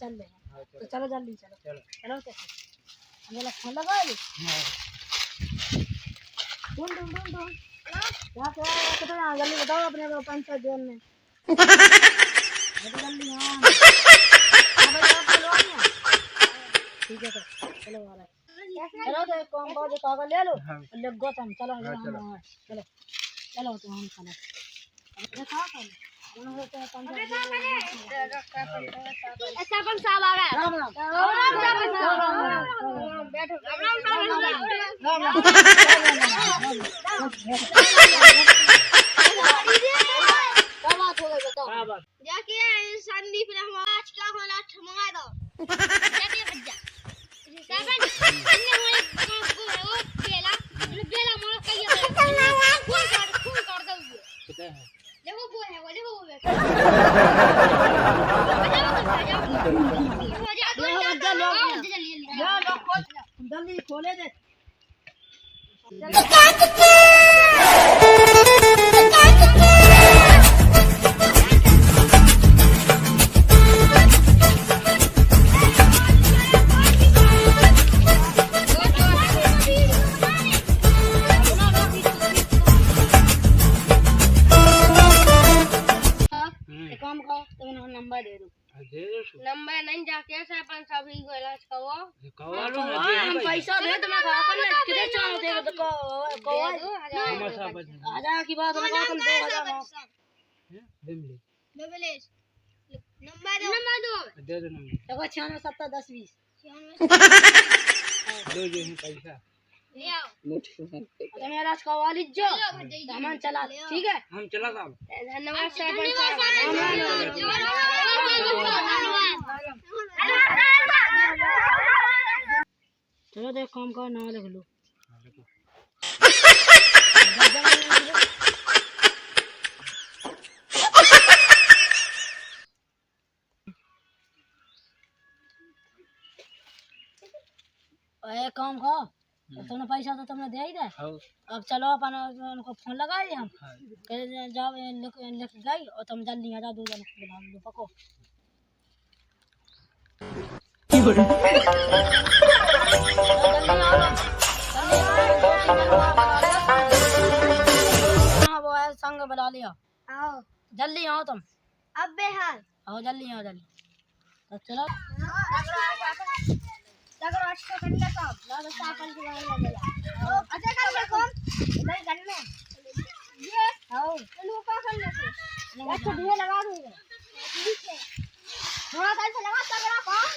चल ले। तो चलो जल्दी चलो चलो कैसे हमें फोन लगा ली ढूंढ ढूंढ ढूंढ ढूंढ यहाँ पे तो यहाँ जल्दी बताओ अपने पंचायत जोन में जल्दी हाँ ठीक है तो चलो वाला चलो तो एक काम करो कागज ले लो लिख गो तुम चलो चलो चलो चलो तो हम चलो देखा कौन सरपंच साहब आ गए राम राम बैठो जाके संदीप ने आज क्या होना मंगा दो जाके भज्जा सरपंच अन्ने होए वो बेला मोड़ कहिए खून कर दो पता है देखो वो है वो देखो वो जल्दी खोले दे नंबर दे दो नंबर नहीं जाके सरपंच साहब ही को इलाज करवाओ हम पैसा दे तो मैं अपन किधर चाहो दे तो को आजा की बात लगा तुम 2000 डबलेश नंबर दो दे दो नंबर देखो 96 70 10 20 लो जो है पैसा ले आओ अरे मेरा इलाज करवा लीजिए हम चला ठीक है हम चला साहब धन्यवाद सरपंच साहब चलो देख काम का नाम लिख लो काम का तुमने पैसा तो तुमने दे ही दे अब चलो अपन उनको फोन लगाए हम जाओ लिख गई और तुम जल्दी आ जाओ 2 जन बुला लो पको वो है संग बुला लिया आओ जल्दी आओ तुम अब बेहाल आओ जल्दी आओ जल्दी तो चलो अगर आज का करने का लाल सापन की वाला लगेगा अच्छा कर ले कौन नहीं करने ये आओ चलो का करने से अच्छा दिए लगा दूंगा ठीक है थोड़ा टाइम से लगा तगड़ा कौन